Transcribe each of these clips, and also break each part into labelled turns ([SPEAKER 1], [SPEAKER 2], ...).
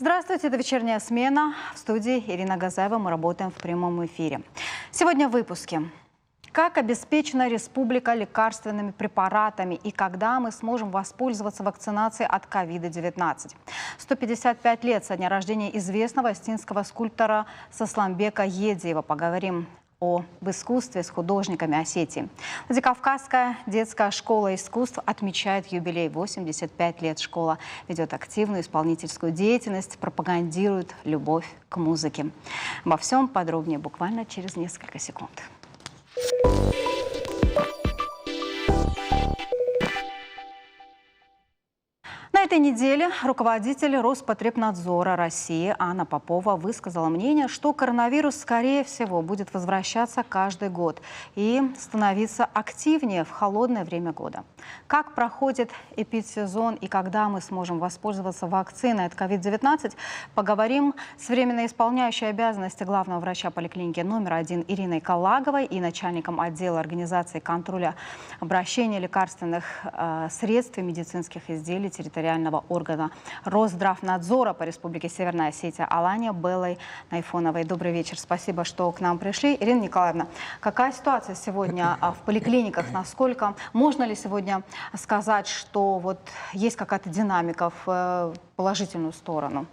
[SPEAKER 1] Здравствуйте, это «Вечерняя смена». В студии Ирина Газаева. Мы работаем в прямом эфире. Сегодня в выпуске. Как обеспечена республика лекарственными препаратами и когда мы сможем воспользоваться вакцинацией от COVID-19? 155 лет со дня рождения известного астинского скульптора Сасламбека Едиева. Поговорим об искусстве с художниками Осетии. Владикавказская детская школа искусств отмечает юбилей. 85 лет школа ведет активную исполнительскую деятельность, пропагандирует любовь к музыке. Обо всем подробнее буквально через несколько секунд. На этой неделе руководитель Роспотребнадзора России Анна Попова высказала мнение, что коронавирус, скорее всего, будет возвращаться каждый год и становиться активнее в холодное время года. Как проходит эпидсезон и когда мы сможем воспользоваться вакциной от COVID-19, поговорим с временно исполняющей обязанности главного врача поликлиники номер 1 Ириной Калаговой и начальником отдела организации контроля обращения лекарственных средств и медицинских изделий территориального органа Росздравнадзора по Республике Северная Осетия Алане Беллой Найфоновой. Добрый вечер. Спасибо, что к нам пришли. Ирина Николаевна, какая ситуация сегодня в поликлиниках? Насколько можно ли сегодня сказать, что вот есть какая-то динамика в положительную сторону?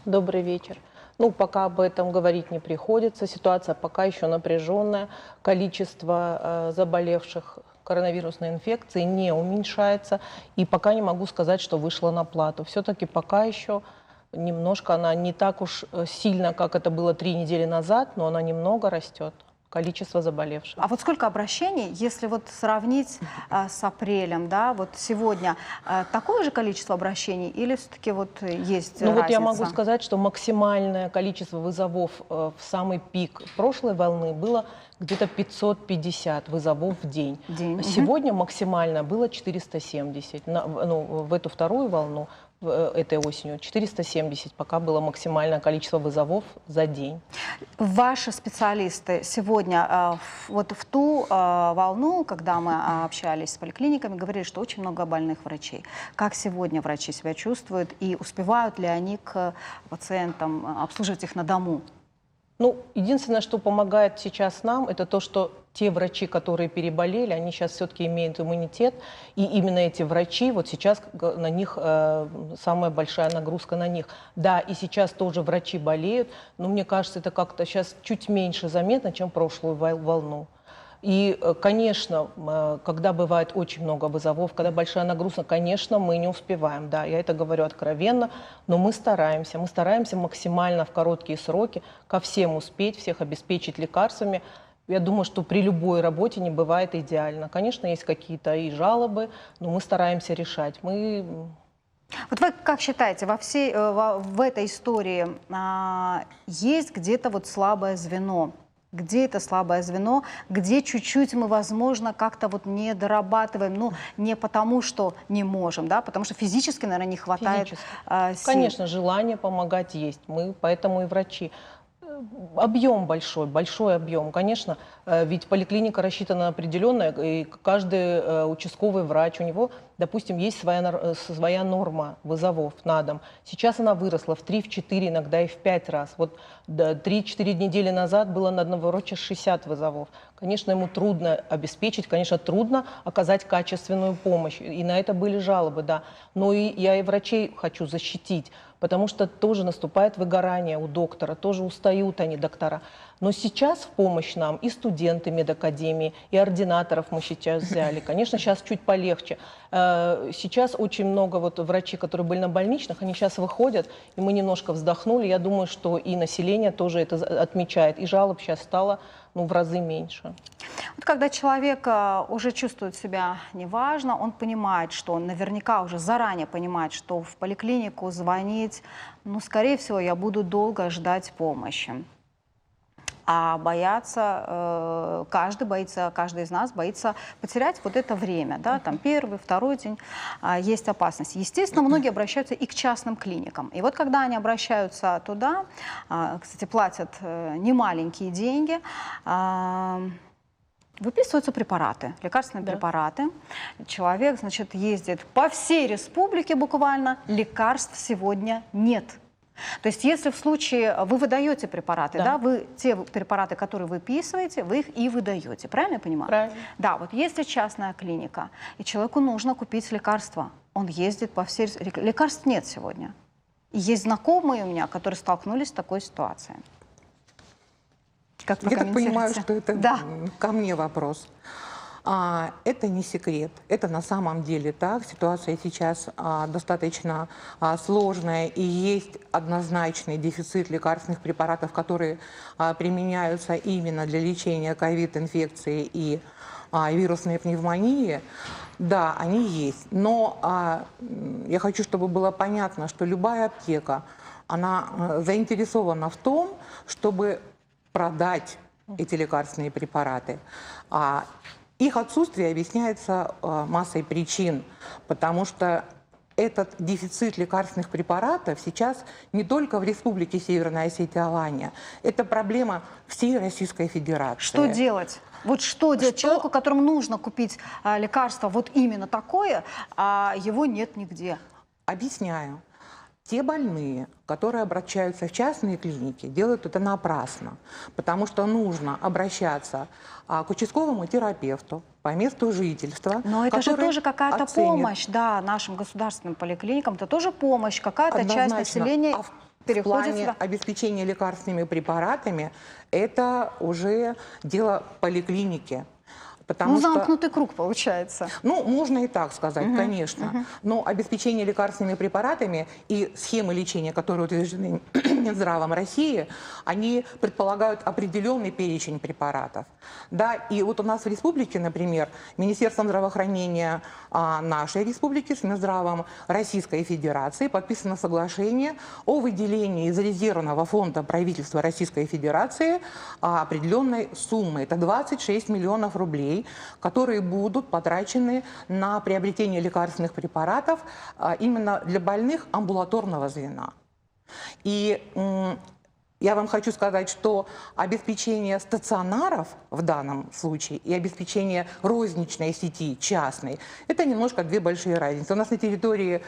[SPEAKER 2] Добрый вечер. Ну, пока об этом говорить не приходится. Ситуация пока еще напряженная. Количество заболевших коронавирусной инфекцией не уменьшается. И пока не могу сказать, что вышла на плату. Все-таки пока еще немножко она не так уж сильно, как это было 3 недели назад, но она немного растет. Количество заболевших.
[SPEAKER 1] А вот сколько обращений, если вот сравнить с апрелем, да, вот сегодня такое же количество обращений или все-таки вот есть разница?
[SPEAKER 2] Вот я могу сказать, что максимальное количество вызовов в самый пик прошлой волны было где-то 550 вызовов в день. Сегодня максимально было 470. В эту вторую волну этой осенью 470 пока было максимальное количество вызовов за день.
[SPEAKER 1] Ваши специалисты сегодня вот в ту волну, когда мы общались с поликлиниками, говорили, что очень много больных врачей. Как сегодня врачи себя чувствуют и успевают ли они к пациентам обслуживать их на дому?
[SPEAKER 2] Ну, единственное, что помогает сейчас нам, это то, что те врачи, которые переболели, они сейчас все-таки имеют иммунитет, и именно эти врачи, вот сейчас на них самая большая нагрузка на них. Да, и сейчас тоже врачи болеют, но мне кажется, это как-то сейчас чуть меньше заметно, чем прошлую волну. И, конечно, когда бывает очень много вызовов, когда большая нагрузка, конечно, мы не успеваем. Да, я это говорю откровенно, но мы стараемся максимально в короткие сроки ко всем успеть, всех обеспечить лекарствами. Я думаю, что при любой работе не бывает идеально. Конечно, есть какие-то и жалобы, но мы стараемся решать.
[SPEAKER 1] Вот вы как считаете, в этой истории есть где-то вот слабое звено? Где это слабое звено, где чуть-чуть мы, возможно, как-то вот не дорабатываем, ну, не потому, что не можем, да, потому что физически, наверное, не хватает сил.
[SPEAKER 2] Конечно, желание помогать есть, мы поэтому и врачи. Объем большой объем. Конечно, ведь поликлиника рассчитана определенно, и каждый участковый врач, у него, допустим, есть своя норма вызовов на дом. Сейчас она выросла в 3, в 4, иногда и в 5 раз. Вот 3-4 недели назад было на одного врача 60 вызовов. Конечно, ему трудно обеспечить, конечно, трудно оказать качественную помощь. И на это были жалобы, да. Но я и врачей хочу защитить, потому что тоже наступает выгорание у доктора, тоже устают они, доктора. Но сейчас в помощь нам и студенты медакадемии, и ординаторов мы сейчас взяли. Конечно, сейчас чуть полегче. Сейчас очень много вот врачей, которые были на больничных, они сейчас выходят, и мы немножко вздохнули. Я думаю, что и население тоже это отмечает, и жалоб сейчас стало в разы меньше.
[SPEAKER 1] Вот когда человек уже чувствует себя неважно, он понимает, что он наверняка уже заранее понимает, что в поликлинику звонить, скорее всего, я буду долго ждать помощи. А каждый из нас боится потерять вот это время, да, там первый, второй день, есть опасность. Естественно, многие обращаются и к частным клиникам. И вот когда они обращаются туда, кстати, платят немаленькие деньги, выписываются препараты, лекарственные препараты. Человек, значит, ездит по всей республике буквально, лекарств сегодня нет. То есть если в случае вы выдаете препараты,
[SPEAKER 2] Да.
[SPEAKER 1] да, вы те препараты, которые выписываете, вы их и выдаете, правильно я понимаю?
[SPEAKER 2] Правильно.
[SPEAKER 1] Да, вот если частная клиника, и человеку нужно купить лекарства, он ездит по всей... Лекарств нет сегодня. И есть знакомые у меня, которые столкнулись с такой ситуацией. Как вы
[SPEAKER 3] Я так понимаю,
[SPEAKER 1] комментируете?
[SPEAKER 3] что это
[SPEAKER 1] Да.
[SPEAKER 3] ко мне вопрос. Это не секрет. Это на самом деле так. Ситуация сейчас достаточно сложная, и есть однозначный дефицит лекарственных препаратов, которые применяются именно для лечения ковид-инфекции и вирусной пневмонии. Да, они есть. Но я хочу, чтобы было понятно, что любая аптека, она заинтересована в том, чтобы продать эти лекарственные препараты. Их отсутствие объясняется массой причин, потому что этот дефицит лекарственных препаратов сейчас не только в Республике Северная Осетия-Алания, это проблема всей Российской Федерации.
[SPEAKER 1] Что делать? Вот что делать человеку, которому нужно купить лекарство вот именно такое, а его нет нигде?
[SPEAKER 3] Объясняю. Те больные, которые обращаются в частные клиники, делают это напрасно, потому что нужно обращаться к участковому терапевту по месту жительства.
[SPEAKER 1] Но это же
[SPEAKER 3] который
[SPEAKER 1] тоже какая-то
[SPEAKER 3] оценит.
[SPEAKER 1] помощь, да, нашим государственным поликлиникам. Это тоже помощь, какая-то часть
[SPEAKER 3] Однозначно.
[SPEAKER 1] населения
[SPEAKER 3] В
[SPEAKER 1] переходит
[SPEAKER 3] плане
[SPEAKER 1] сюда.
[SPEAKER 3] обеспечения лекарственными препаратами это уже дело поликлиники. Потому
[SPEAKER 1] Ну,
[SPEAKER 3] что,
[SPEAKER 1] замкнутый круг получается.
[SPEAKER 3] ну, можно и так сказать, конечно. Но обеспечение лекарственными препаратами и схемы лечения, которые утверждены Минздравом России, они предполагают определенный перечень препаратов. Да, и вот у нас в республике, например, Министерством здравоохранения нашей республики с Минздравом Российской Федерации подписано соглашение о выделении из резервного фонда правительства Российской Федерации определенной суммы. Это 26 миллионов рублей, которые будут потрачены на приобретение лекарственных препаратов именно для больных амбулаторного звена. И я вам хочу сказать, что обеспечение стационаров в данном случае и обеспечение розничной сети частной – это немножко две большие разницы. У нас на территории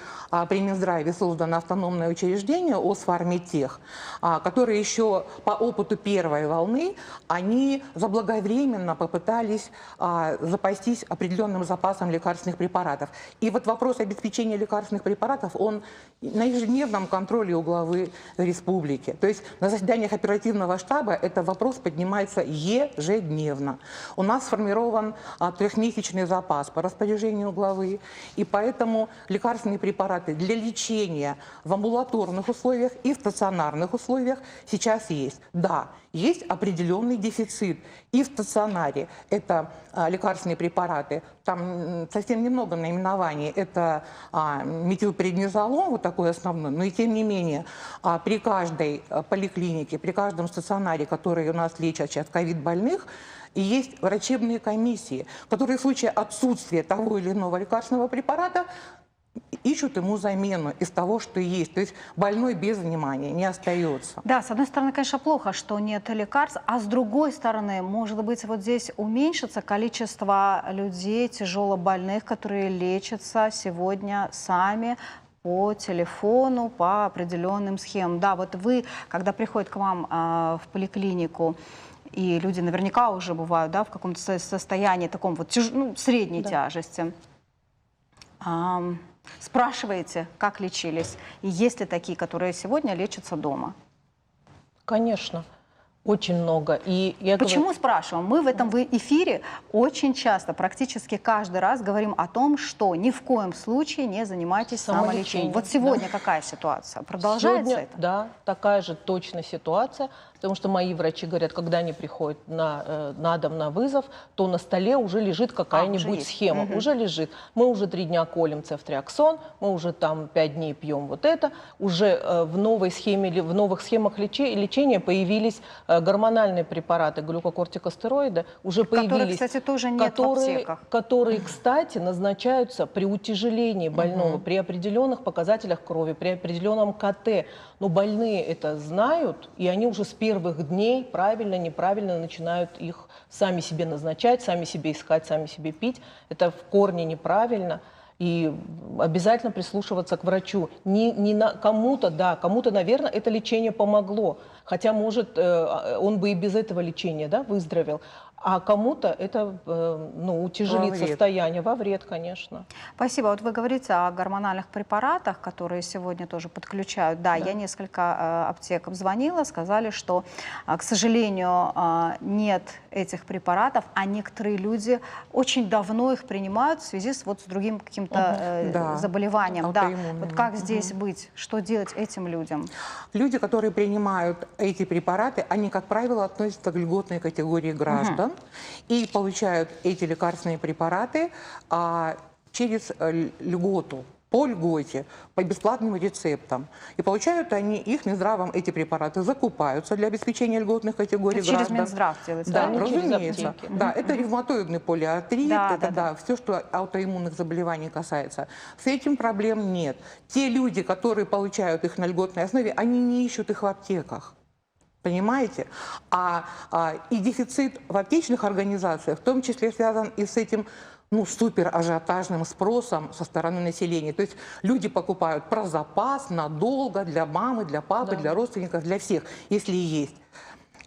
[SPEAKER 3] при Минздраве создано автономное учреждение ОСФАРМедтех, которое еще по опыту первой волны, они заблаговременно попытались запастись определенным запасом лекарственных препаратов. И вот вопрос обеспечения лекарственных препаратов, он на ежедневном контроле у главы республики. То есть на заседаниях оперативного штаба этот вопрос поднимается ежедневно. У нас сформирован трехмесячный запас по распоряжению главы, и поэтому лекарственные препараты для лечения в амбулаторных условиях и в стационарных условиях сейчас есть. Да, есть определенный дефицит и в стационаре. Это лекарственные препараты, там совсем немного наименований. Это метилпреднизолон, вот такой основной, но и тем не менее при каждой поликлинике, при каждом стационаре, который у нас лечат сейчас ковид-больных, и есть врачебные комиссии, которые в случае отсутствия того или иного лекарственного препарата ищут ему замену из того, что есть. То есть больной без внимания не остается.
[SPEAKER 1] Да, с одной стороны, конечно, плохо, что нет лекарств, а с другой стороны, может быть, вот здесь уменьшится количество людей тяжелобольных, которые лечатся сегодня сами по телефону, по определенным схемам. Да, вот вы, когда приходят к вам в поликлинику, и люди наверняка уже бывают, да, в каком-то состоянии таком вот средней тяжести, спрашиваете, как лечились, и есть ли такие, которые сегодня лечатся дома?
[SPEAKER 2] Конечно, очень много. И я
[SPEAKER 1] Почему спрашиваем? Мы в этом эфире очень часто, практически каждый раз говорим о том, что ни в коем случае не занимайтесь самолечением. Вот сегодня какая ситуация? Продолжается
[SPEAKER 2] Сегодня,
[SPEAKER 1] это?
[SPEAKER 2] да, такая же точно ситуация, потому что мои врачи говорят, когда они приходят на дом на вызов, то на столе уже лежит какая-нибудь
[SPEAKER 1] есть.
[SPEAKER 2] схема, уже лежит. Мы уже 3 дня колем цефтриаксон, мы уже там 5 дней пьем вот это, уже в новой схеме, в новых схемах лечения появились гормональные препараты, глюкокортикостероиды, уже появились.
[SPEAKER 1] Которые, кстати, тоже нет в аптеках.
[SPEAKER 2] Которые, кстати, назначаются при утяжелении больного, при определенных показателях крови, при определенном КТ. Но больные это знают, и они уже с первых дней правильно, неправильно начинают их сами себе назначать, сами себе искать, сами себе пить. Это в корне неправильно. И обязательно прислушиваться к врачу. Кому-то, да, кому-то, наверное, это лечение помогло. Хотя, может, он бы и без этого лечения, да, выздоровел. А кому-то это утяжелит состояние, во вред, конечно.
[SPEAKER 1] Спасибо. Вот вы говорите о гормональных препаратах, которые сегодня тоже подключают. Да, я несколько аптек обзвонила, сказали, что, к сожалению, нет этих препаратов, а некоторые люди очень давно их принимают в связи с другим каким-то заболеванием. Да. Вот как здесь быть? Что делать этим людям?
[SPEAKER 3] Люди, которые принимают эти препараты, они, как правило, относятся к льготной категории граждан и получают эти лекарственные препараты через льготу, по льготе, по бесплатным рецептам. И получают они их Минздравом, эти препараты закупаются для обеспечения льготных категорий граждан.
[SPEAKER 1] Через Минздрав делается?
[SPEAKER 3] Да,
[SPEAKER 1] да?
[SPEAKER 3] разумеется. Да, это ревматоидный полиартрит, все, что аутоиммунных заболеваний касается. С этим проблем нет. Те люди, которые получают их на льготной основе, они не ищут их в аптеках. Понимаете? И дефицит в аптечных организациях в том числе связан и с этим супер ажиотажным спросом со стороны населения. То есть люди покупают про запас, надолго, для мамы, для папы, для родственников, для всех, если есть.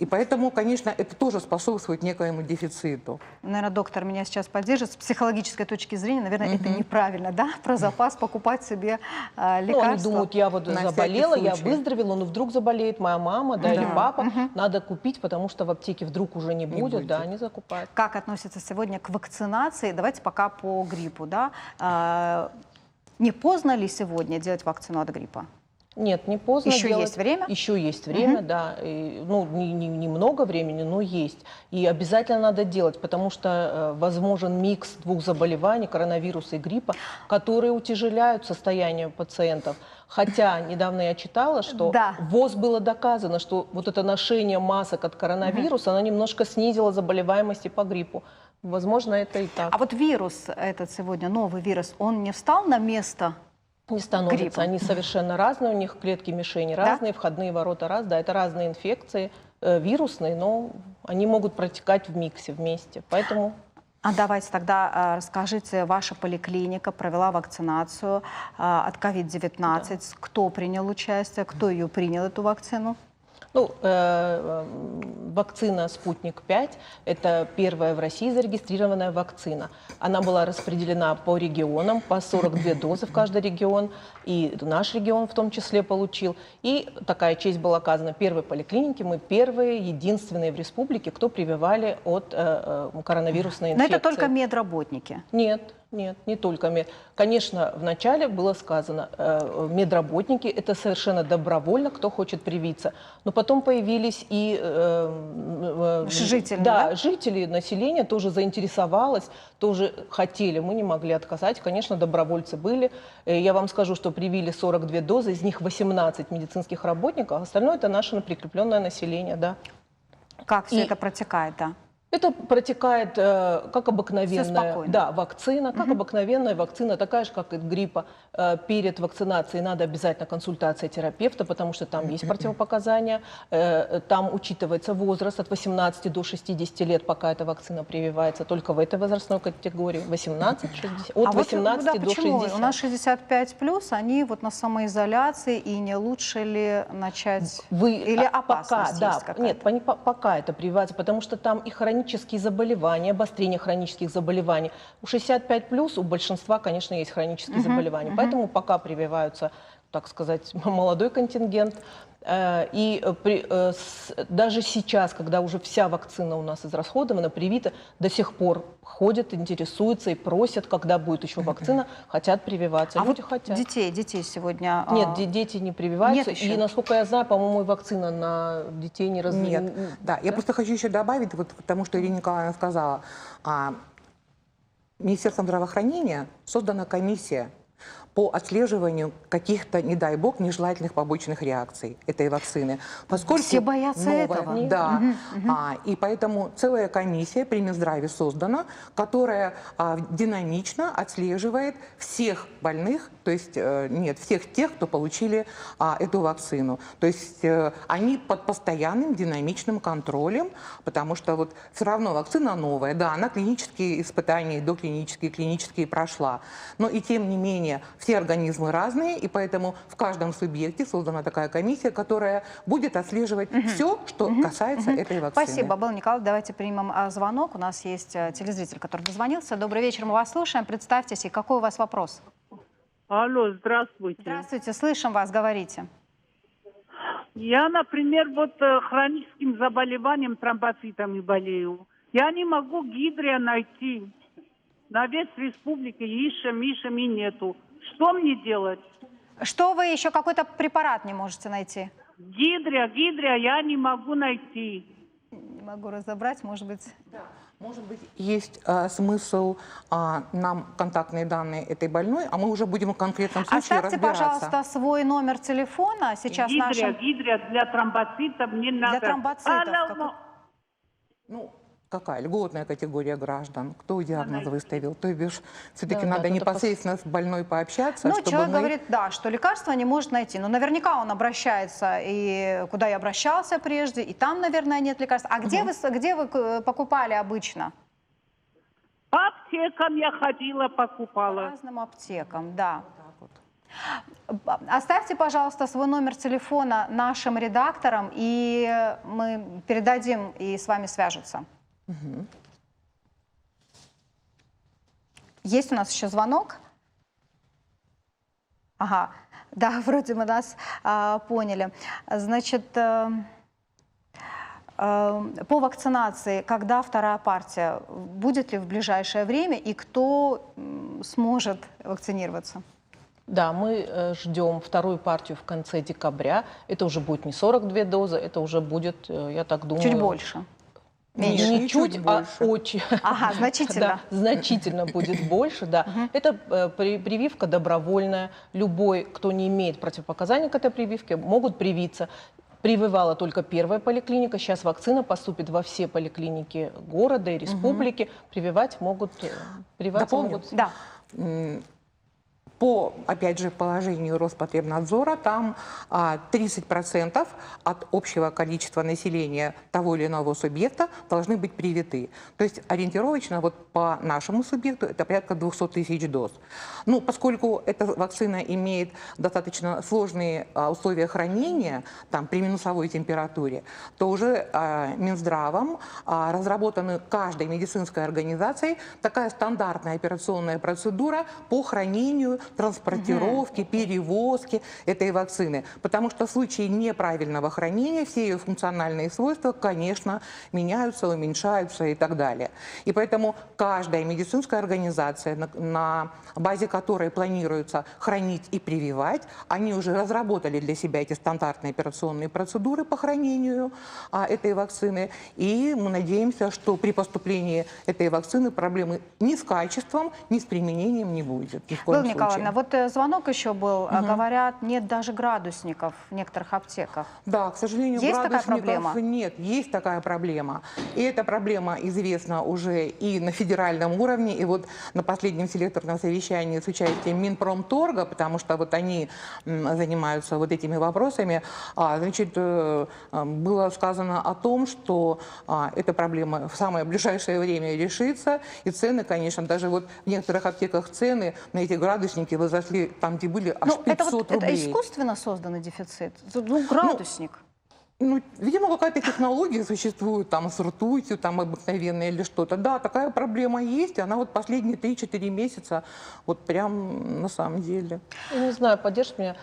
[SPEAKER 3] И поэтому, конечно, это тоже способствует некоему дефициту.
[SPEAKER 1] Наверное, доктор меня сейчас поддержит. С психологической точки зрения, наверное, это неправильно, да? Про запас покупать себе лекарства.
[SPEAKER 2] Они думают, я вот заболела, я выздоровела, но вдруг заболеет моя мама, или папа. Надо купить, потому что в аптеке вдруг уже не будет, да, они закупают.
[SPEAKER 1] Как относятся сегодня к вакцинации? Давайте пока по гриппу, да? Не поздно ли сегодня делать вакцину от гриппа?
[SPEAKER 2] Нет, не поздно.
[SPEAKER 1] Еще есть время?
[SPEAKER 2] Еще есть время, да. И, немного времени, но есть. И обязательно надо делать, потому что возможен микс двух заболеваний, коронавируса и гриппа, которые утяжеляют состояние пациентов. Хотя недавно я читала, что ВОЗ было доказано, что вот это ношение масок от коронавируса, оно немножко снизило заболеваемость и по гриппу. Возможно, это и так.
[SPEAKER 1] А вот вирус этот сегодня, новый вирус, он не встал на место?
[SPEAKER 2] Не становятся. Они совершенно разные, у них клетки мишени разные, входные ворота разные. Да, это разные инфекции, вирусные, но они могут протекать в миксе вместе. Поэтому...
[SPEAKER 1] А давайте тогда расскажите, ваша поликлиника провела вакцинацию от COVID-19. Да. Кто принял участие, кто ее принял, эту вакцину?
[SPEAKER 2] Вакцина «Спутник-5» – это первая в России зарегистрированная вакцина. Она была распределена по регионам, по 42 дозы в каждый регион, и наш регион в том числе получил. И такая честь была оказана первой поликлинике. Мы первые, единственные в республике, кто прививали от коронавирусной инфекции.
[SPEAKER 1] Но это только медработники?
[SPEAKER 2] Нет. Нет, не только мед. Конечно, вначале было сказано, медработники – это совершенно добровольно, кто хочет привиться. Но потом появились и
[SPEAKER 1] жители,
[SPEAKER 2] жители, население тоже заинтересовалось, тоже хотели. Мы не могли отказать. Конечно, добровольцы были. Я вам скажу, что привили 42 дозы, из них 18 медицинских работников, а остальное – это наше прикрепленное население. Да.
[SPEAKER 1] Как все это протекает, да?
[SPEAKER 2] Это протекает как обыкновенная вакцина, как обыкновенная вакцина, такая же, как и от гриппа. Перед вакцинацией надо обязательно консультация терапевта, потому что там есть противопоказания. Там учитывается возраст от 18 до 60 лет, пока эта вакцина прививается, только в этой возрастной категории, 18-60, от 18 до 60.
[SPEAKER 1] У нас 65+, они вот на самоизоляции, и не лучше ли начать, или опасность есть какая-то?
[SPEAKER 2] Нет, пока это прививается, потому что там и хронические заболевания, обострение хронических заболеваний. У 65+, у большинства, конечно, есть хронические заболевания. Поэтому пока прививаются, так сказать, молодой контингент. И даже сейчас, когда уже вся вакцина у нас израсходована, привита, до сих пор ходят, интересуются и просят, когда будет еще вакцина, хотят прививаться.
[SPEAKER 1] А
[SPEAKER 2] люди
[SPEAKER 1] вот
[SPEAKER 2] хотят.
[SPEAKER 1] Детей сегодня...
[SPEAKER 2] Нет, дети не прививаются.
[SPEAKER 1] Нет еще?
[SPEAKER 2] И, насколько я знаю, по-моему, и вакцина на детей не развита.
[SPEAKER 3] Нет, да. Я просто хочу еще добавить, вот потому что Ирина Николаевна сказала, Министерством здравоохранения создана комиссия по отслеживанию каких-то, не дай бог, нежелательных побочных реакций этой вакцины. Поскольку
[SPEAKER 1] Все боятся этого.
[SPEAKER 3] Да. И поэтому целая комиссия при Минздраве создана, которая динамично отслеживает всех больных, то есть нет, всех тех, кто получили эту вакцину. То есть они под постоянным динамичным контролем, потому что вот все равно вакцина новая, да, она клинические испытания, доклинические, клинические прошла, но и тем не менее все организмы разные, и поэтому в каждом субъекте создана такая комиссия, которая будет отслеживать все, что касается этой вакцины.
[SPEAKER 1] Спасибо, Белла Николаевна. Давайте примем звонок. У нас есть телезритель, который дозвонился. Добрый вечер, мы вас слушаем. Представьтесь, и какой у вас вопрос?
[SPEAKER 4] Алло, здравствуйте.
[SPEAKER 1] Здравствуйте, слышим вас, говорите.
[SPEAKER 4] Я, например, вот хроническим заболеванием, тромбоцитами болею. Я не могу гидрия найти. На весь республике ищем и нету. Что мне делать?
[SPEAKER 1] Что вы еще какой-то препарат не можете найти?
[SPEAKER 4] Гидрия я не могу найти.
[SPEAKER 1] Не могу разобрать, может быть.
[SPEAKER 3] Может быть, есть смысл нам контактные данные этой больной, а мы уже будем в конкретном случае
[SPEAKER 1] Оставьте,
[SPEAKER 3] разбираться.
[SPEAKER 1] пожалуйста, свой номер телефона. Сейчас
[SPEAKER 4] Гидрия для тромбоцитов мне надо.
[SPEAKER 1] Для тромбоцитов.
[SPEAKER 3] Ну, какая льготная категория граждан? Кто диагноз выставил? То бишь, все-таки
[SPEAKER 2] Да,
[SPEAKER 3] надо
[SPEAKER 2] да,
[SPEAKER 3] непосредственно с больной пообщаться,
[SPEAKER 1] Ну,
[SPEAKER 3] чтобы
[SPEAKER 1] человек
[SPEAKER 3] мы...
[SPEAKER 1] говорит, да, что лекарства не может найти. Но наверняка он обращается, и куда я обращался прежде, и там, наверное, нет лекарств. А где вы покупали обычно?
[SPEAKER 4] По аптекам я ходила,
[SPEAKER 1] По
[SPEAKER 4] покупала.
[SPEAKER 1] разным аптекам, да. Оставьте, пожалуйста, свой номер телефона нашим редакторам, и мы передадим, и с вами свяжутся. Есть у нас еще звонок? Ага, да, вроде мы нас поняли. Значит, по вакцинации, когда вторая партия, будет ли в ближайшее время, и кто сможет вакцинироваться?
[SPEAKER 2] Да, мы ждем вторую партию в конце декабря. Это уже будет не 42 дозы, это уже будет, я так думаю...
[SPEAKER 1] Чуть больше.
[SPEAKER 3] Меньше.
[SPEAKER 2] Не
[SPEAKER 3] Не
[SPEAKER 2] чуть,
[SPEAKER 3] чуть
[SPEAKER 2] а
[SPEAKER 3] больше.
[SPEAKER 2] очень.
[SPEAKER 1] Ага, значительно.
[SPEAKER 2] Да, значительно будет больше, да. Это прививка добровольная. Любой, кто не имеет противопоказаний к этой прививке, могут привиться. Прививала только первая поликлиника. Сейчас вакцина поступит во все поликлиники города и республики. Прививать могут...
[SPEAKER 3] Дополню?
[SPEAKER 1] Да.
[SPEAKER 3] По, опять же, положению Роспотребнадзора, там 30% от общего количества населения того или иного субъекта должны быть привиты. То есть ориентировочно вот по нашему субъекту это порядка 200 тысяч доз. Ну, поскольку эта вакцина имеет достаточно сложные условия хранения, там, при минусовой температуре, то уже Минздравом разработана каждой медицинской организацией такая стандартная операционная процедура по хранению, транспортировки, перевозки этой вакцины. Потому что в случае неправильного хранения все ее функциональные свойства, конечно, меняются, уменьшаются и так далее. И поэтому каждая медицинская организация, на базе которой планируется хранить и прививать, они уже разработали для себя эти стандартные операционные процедуры по хранению этой вакцины. И мы надеемся, что при поступлении этой вакцины проблемы ни с качеством, ни с применением не будет. Ни в коем
[SPEAKER 1] Белла Николаевна,
[SPEAKER 3] случае.
[SPEAKER 1] вот звонок еще был. Говорят, нет даже градусников в некоторых аптеках.
[SPEAKER 3] Да, к сожалению,
[SPEAKER 1] Есть такая
[SPEAKER 3] градусников
[SPEAKER 1] проблема?
[SPEAKER 3] нет. Есть такая проблема. И эта проблема известна уже и на федеральном уровне, и вот на последнем селекторном совещании с участием Минпромторга, потому что вот они занимаются вот этими вопросами, значит, было сказано о том, что эта проблема в самое ближайшее время решится, и цены, конечно, даже вот в некоторых аптеках цены на эти градусники возросли там, где были аж 500
[SPEAKER 1] это
[SPEAKER 3] рублей.
[SPEAKER 1] искусственно созданный дефицит? Ну, градусник.
[SPEAKER 3] Ну, видимо, какая-то технология существует, там, с ртутью, там, обыкновенная или что-то. Да, такая проблема есть, и она вот последние 3-4 месяца, вот прям на самом деле.
[SPEAKER 2] Я не знаю, поддержит меня,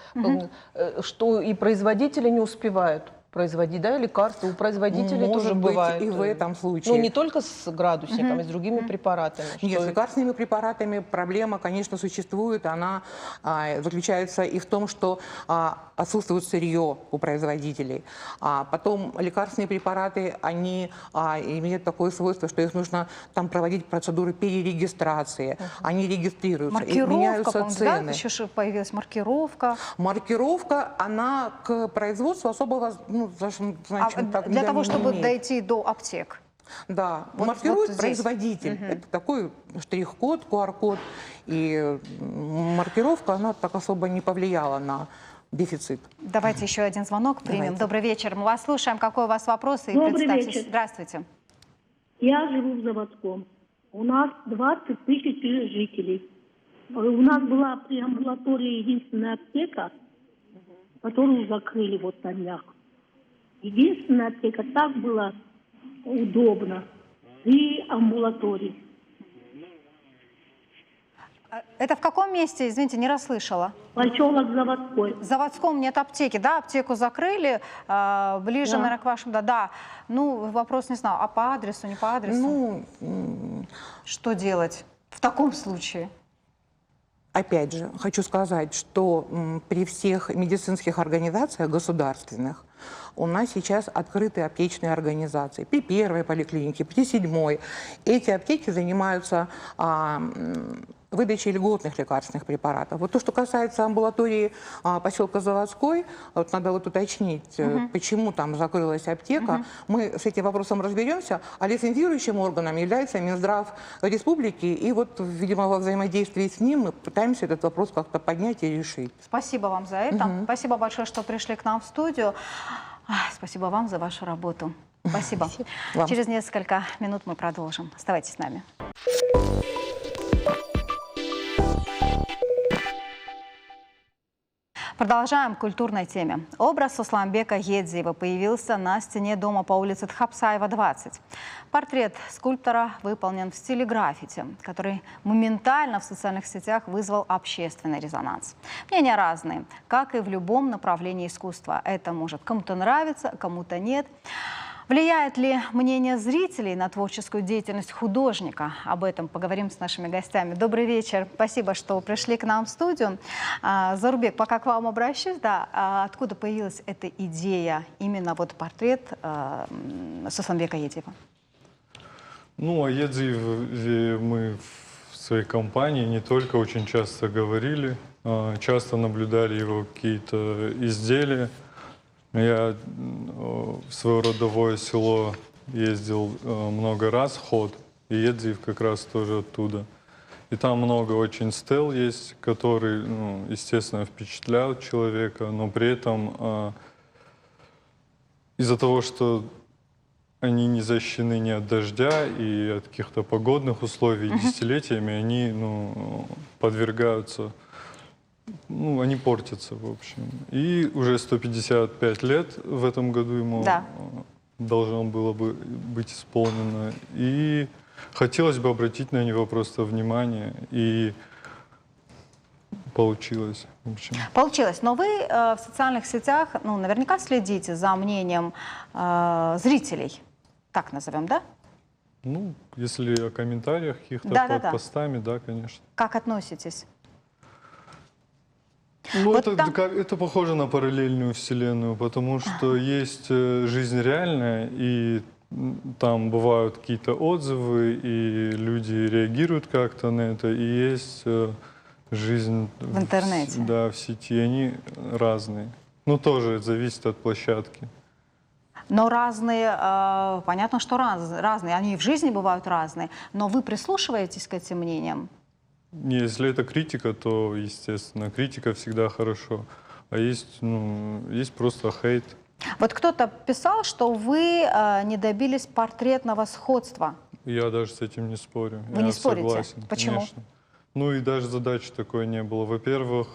[SPEAKER 2] что и производители не успевают. производить, да, лекарства. У производителей
[SPEAKER 3] Может
[SPEAKER 2] тоже
[SPEAKER 3] быть,
[SPEAKER 2] бывает.
[SPEAKER 3] и в этом случае.
[SPEAKER 2] Ну, не только с градусником, и с другими препаратами.
[SPEAKER 3] Нет,
[SPEAKER 2] что-
[SPEAKER 3] с лекарственными препаратами проблема, конечно, существует. Она заключается и в том, что отсутствует сырье у производителей. Потом лекарственные препараты, они имеют такое свойство, что их нужно там проводить процедуры перерегистрации. Они регистрируются, и
[SPEAKER 1] Маркировка,
[SPEAKER 3] меняются
[SPEAKER 1] по-моему, да?
[SPEAKER 3] цены.
[SPEAKER 1] Еще же появилась маркировка.
[SPEAKER 3] Маркировка, она к производству особого, ну, скажем так,
[SPEAKER 1] Для того,
[SPEAKER 3] не
[SPEAKER 1] чтобы
[SPEAKER 3] имеет.
[SPEAKER 1] дойти до аптек.
[SPEAKER 3] Да,
[SPEAKER 1] Вот
[SPEAKER 3] маркирует
[SPEAKER 1] здесь.
[SPEAKER 3] производитель. Это такой штрих-код, QR-код. И маркировка, она так особо не повлияла на дефицит.
[SPEAKER 1] Давайте еще один звонок примем.
[SPEAKER 3] Давайте.
[SPEAKER 1] Добрый вечер. Мы вас слушаем. Какой у вас вопрос? И
[SPEAKER 5] Добрый
[SPEAKER 1] представьтесь.
[SPEAKER 5] вечер.
[SPEAKER 1] Здравствуйте.
[SPEAKER 5] Я живу в Заводском. У нас 20 тысяч жителей. У нас была при амбулатории единственная аптека, которую закрыли вот на днях. Единственная аптека, так было удобно при амбулатории.
[SPEAKER 1] Это в каком месте? Извините, не расслышала.
[SPEAKER 5] Поселок Заводской.
[SPEAKER 1] В Заводском нет аптеки, да? Аптеку закрыли, ближе,
[SPEAKER 5] Да.
[SPEAKER 1] наверное, к вашему, да. Ну, вопрос не знаю, а по адресу, не по адресу?
[SPEAKER 3] Ну,
[SPEAKER 1] Что делать в таком случае?
[SPEAKER 3] опять же, хочу сказать, что при всех медицинских организациях государственных у нас сейчас открыты аптечные организации. При первой поликлинике, при седьмой. Эти аптеки занимаются выдачей льготных лекарственных препаратов. Вот то, что касается амбулатории поселка Заводской, вот надо вот уточнить, почему там закрылась аптека. Мы с этим вопросом разберемся, а лицензирующим органом является Минздрав республики, и вот, видимо, во взаимодействии с ним мы пытаемся этот вопрос как-то поднять и решить.
[SPEAKER 1] Спасибо вам за это. Спасибо большое, что пришли к нам в студию. Спасибо вам за вашу работу. Спасибо.
[SPEAKER 3] Вам.
[SPEAKER 1] Через несколько минут мы продолжим. Оставайтесь с нами. Продолжаем к культурной теме. Образ Сусламбека Гедзиева появился на стене дома по улице Тхапсаева, 20. Портрет скульптора выполнен в стиле граффити, который моментально в социальных сетях вызвал общественный резонанс. Мнения разные, как и в любом направлении искусства. Это может кому-то нравиться, кому-то нет. Влияет ли мнение зрителей на творческую деятельность художника? Об этом поговорим с нашими гостями. Добрый вечер. Спасибо, что пришли к нам в студию. Зарубек, пока к вам обращусь, да, откуда появилась эта идея, именно вот портрет Сусламбека Гедзиева?
[SPEAKER 6] Ну, о Гедзиеве мы в своей компании не только очень часто говорили, часто наблюдали его какие-то изделия. Я в свое родовое село ездил много раз, Ход, и Гедзиев как раз тоже оттуда. И там много очень стел есть, которые, ну, естественно, впечатляют человека, но при этом из-за того, что они не защищены ни от дождя и от каких-то погодных условий десятилетиями, они, ну, подвергаются, ну, они портятся, в общем. И уже 155 лет в этом году ему должно было бы быть исполнено. И хотелось бы обратить на него просто внимание, и получилось, в общем.
[SPEAKER 1] Получилось. Но вы в социальных сетях, ну, наверняка следите за мнением зрителей, так назовем, да?
[SPEAKER 6] Ну, если о комментариях каких-то под постами, да, конечно.
[SPEAKER 1] Как относитесь?
[SPEAKER 6] Ну,
[SPEAKER 1] Вот
[SPEAKER 6] это похоже на параллельную вселенную, потому что есть жизнь реальная, и там бывают какие-то отзывы, и люди реагируют как-то на это, и есть жизнь
[SPEAKER 1] в интернете.
[SPEAKER 6] Да, в сети, они разные. Ну, тоже зависит от площадки.
[SPEAKER 1] Но разные, понятно, что разные, они и в жизни бывают разные, но вы прислушиваетесь к этим мнениям?
[SPEAKER 6] Если это критика, то, естественно, критика всегда хорошо. А есть, ну, есть просто хейт.
[SPEAKER 1] Вот кто-то писал, что вы не добились портретного сходства.
[SPEAKER 6] Я даже с этим не спорю.
[SPEAKER 1] Вы не спорите?
[SPEAKER 6] Согласен,
[SPEAKER 1] Почему?
[SPEAKER 6] Конечно. Ну и даже задачи такой не было. Во-первых,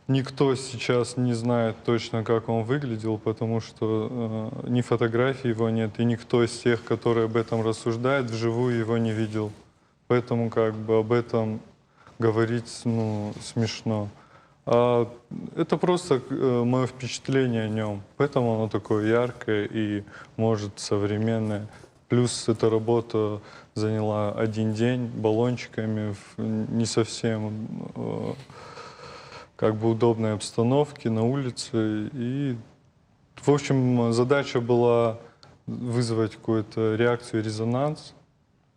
[SPEAKER 6] никто сейчас не знает точно, как он выглядел, потому что ни фотографий его нет, и никто из тех, которые об этом рассуждают, вживую его не видел. Поэтому как бы об этом говорить, ну, смешно. Это просто мое впечатление о нем. Поэтому оно такое яркое и, может, современное. Плюс эта работа заняла 1 день баллончиками в не совсем как бы удобной обстановке на улице. И, в общем, задача была вызвать какую-то реакцию, резонанс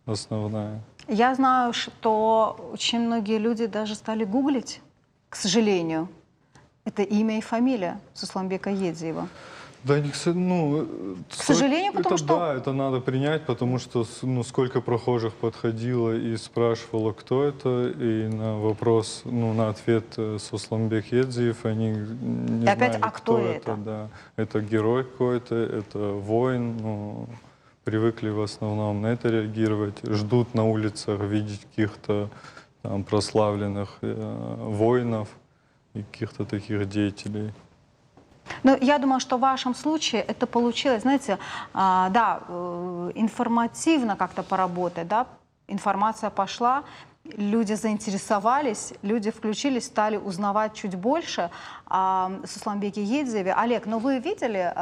[SPEAKER 6] основная.
[SPEAKER 1] Я знаю, что очень многие люди даже стали гуглить, к сожалению, это имя и фамилия Сусланбека Едзиева.
[SPEAKER 6] Да, ну,
[SPEAKER 1] К сожалению, потому
[SPEAKER 6] это,
[SPEAKER 1] что...
[SPEAKER 6] Да, это надо принять, потому что ну, сколько прохожих подходило и спрашивало, кто это, и на вопрос, ну, на ответ Сусланбек Едзиев, они не
[SPEAKER 1] И опять,
[SPEAKER 6] знали,
[SPEAKER 1] а кто это?
[SPEAKER 6] Да. Это герой какой-то, это воин, ну, привыкли в основном на это реагировать, ждут на улицах видеть каких-то там прославленных воинов и каких-то таких деятелей.
[SPEAKER 1] Ну, я думаю, что в вашем случае это получилось, знаете, информативно как-то поработать, да, информация пошла, люди заинтересовались, люди включились, стали узнавать чуть больше о Сусланбеке Едзиеве. Олег, ну вы видели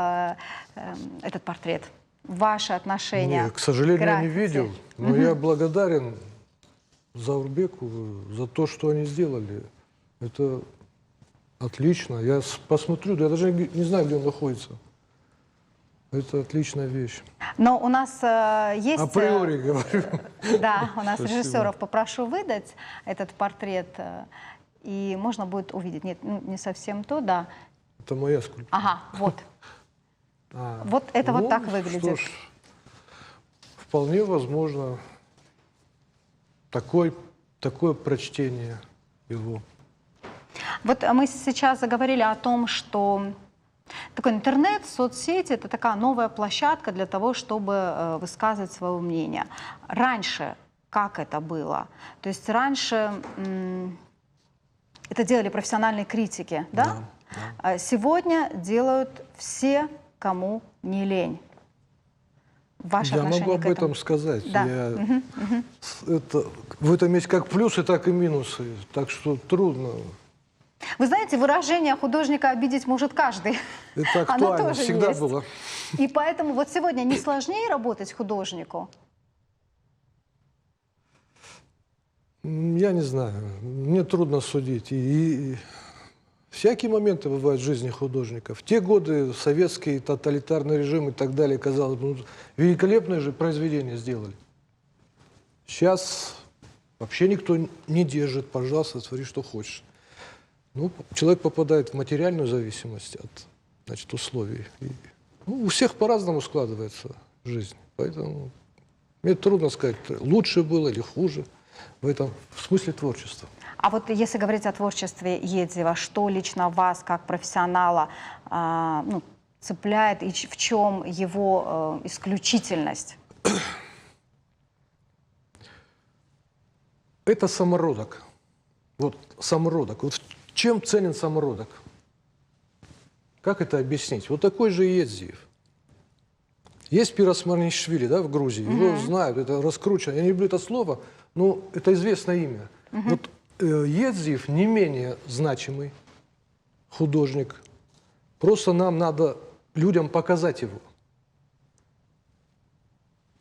[SPEAKER 1] этот портрет? Ваши отношения?
[SPEAKER 7] Нет, к сожалению, я не
[SPEAKER 1] граффити?
[SPEAKER 7] видел, но я благодарен Заурбеку за то, что они сделали. Это отлично. Я посмотрю, я даже не знаю, где он находится. Это отличная вещь.
[SPEAKER 1] Но у нас есть...
[SPEAKER 7] Априори говорю.
[SPEAKER 1] Да, у нас
[SPEAKER 7] Спасибо.
[SPEAKER 1] режиссеров попрошу выдать этот портрет, и можно будет увидеть. Нет, ну, не совсем то, да.
[SPEAKER 7] Это моя скульптура.
[SPEAKER 1] Ага, вот. Вот это вот так выглядит.
[SPEAKER 7] Что ж, вполне возможно такое прочтение его.
[SPEAKER 1] Вот мы сейчас заговорили о том, что такой интернет, соцсети – это такая новая площадка для того, чтобы высказывать свое мнение. Раньше как это было? То есть раньше это делали профессиональные критики, да? А сегодня делают все, кому не лень. Ваше
[SPEAKER 7] Я
[SPEAKER 1] отношение
[SPEAKER 7] могу об
[SPEAKER 1] к этому?
[SPEAKER 7] этом сказать.
[SPEAKER 1] Да.
[SPEAKER 7] В этом есть как плюсы, так и минусы. Так что трудно.
[SPEAKER 1] Вы знаете, выражение художника обидеть может каждый.
[SPEAKER 7] Это
[SPEAKER 1] Оно
[SPEAKER 7] актуально,
[SPEAKER 1] тоже
[SPEAKER 7] всегда
[SPEAKER 1] есть.
[SPEAKER 7] было.
[SPEAKER 1] И поэтому вот сегодня не сложнее работать художнику?
[SPEAKER 7] Я не знаю. Мне трудно судить. И всякие моменты бывают в жизни художника. В те годы советский тоталитарный режим и так далее, казалось бы, великолепное же произведение сделали. Сейчас вообще никто не держит, пожалуйста, твори, что хочешь. Ну, человек попадает в материальную зависимость от, значит, условий. И, ну, у всех по-разному складывается жизнь. Поэтому мне трудно сказать, лучше было или хуже в этом в смысле творчества.
[SPEAKER 1] А вот если говорить о творчестве Едзиева, что лично вас, как профессионала, цепляет и в чем его исключительность?
[SPEAKER 7] Это самородок. Вот самородок. Вот чем ценен самородок? Как это объяснить? Вот такой же Едзиев. Есть Пиросманишвили, да, в Грузии. Его знают, это раскручено. Я не люблю это слово, но это известное имя. Вот Едзиев не менее значимый художник. Просто нам надо людям показать его.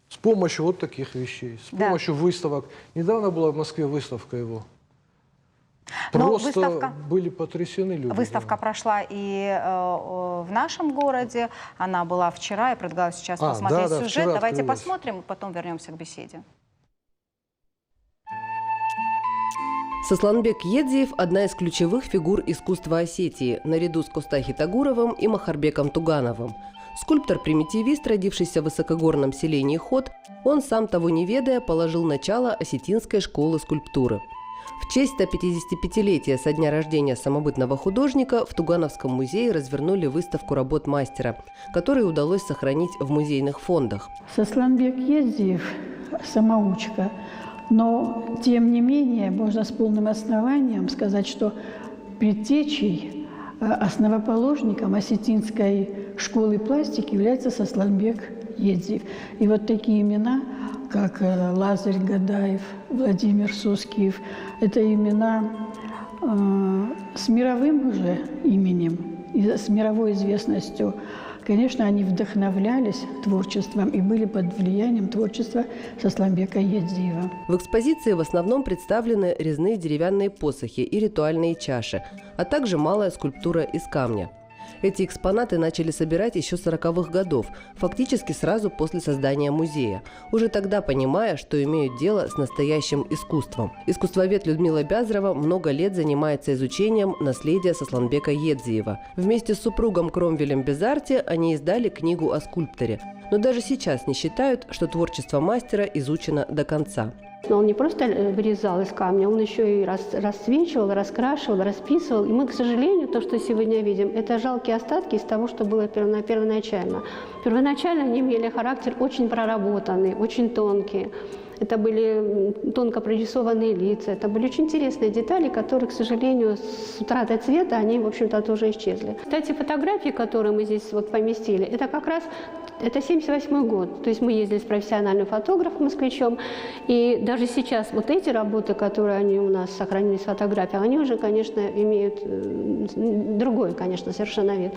[SPEAKER 7] С помощью вот таких вещей, с помощью выставок. Недавно была в Москве выставка его. Просто были потрясены люди.
[SPEAKER 1] Выставка прошла и в нашем городе. Она была вчера. Я предлагаю сейчас посмотреть сюжет. Давайте посмотрим, потом вернемся к беседе.
[SPEAKER 8] Сусланбек Едзиев – одна из ключевых фигур искусства Осетии, наряду с Костахи Тагуровым и Махарбеком Тугановым. Скульптор-примитивист, родившийся в высокогорном селении Ход, он, сам того не ведая, положил начало осетинской школы скульптуры. В честь 155-летия со дня рождения самобытного художника в Тугановском музее развернули выставку работ мастера, которую удалось сохранить в музейных фондах.
[SPEAKER 9] Сусланбек Едзиев – самоучка, но, тем не менее, можно с полным основанием сказать, что предтечей, основоположником осетинской школы пластики является Сусланбек Едзиев. И вот такие имена, как Лазарь Гадаев, Владимир Соскиев, это имена с мировым уже именем и с мировой известностью, конечно, они вдохновлялись творчеством и были под влиянием творчества Сосланбека Едзиева.
[SPEAKER 8] В экспозиции в основном представлены резные деревянные посохи и ритуальные чаши, а также малая скульптура из камня. Эти экспонаты начали собирать еще с 40-х годов, фактически сразу после создания музея, уже тогда понимая, что имеют дело с настоящим искусством. Искусствовед Людмила Бязрова много лет занимается изучением наследия Сосланбека Едзиева. Вместе с супругом Кромвелем Безарти они издали книгу о скульпторе. Но даже сейчас не считают, что творчество мастера изучено до конца.
[SPEAKER 10] Но он не просто вырезал из камня, он еще и расцвечивал, раскрашивал, расписывал. И мы, к сожалению, то, что сегодня видим, это жалкие остатки из того, что было первоначально. Первоначально они имели характер очень проработанный, очень тонкий. Это были тонко прорисованные лица, это были очень интересные детали, которые, к сожалению, с утратой цвета, они, в общем-то, тоже исчезли. Кстати, фотографии, которые мы здесь вот поместили, это как раз это 1978 год. То есть мы ездили с профессиональным фотографом, москвичом, и даже сейчас вот эти работы, которые они у нас сохранились в фотографиях, они уже, конечно, имеют другой, конечно, совершенно вид.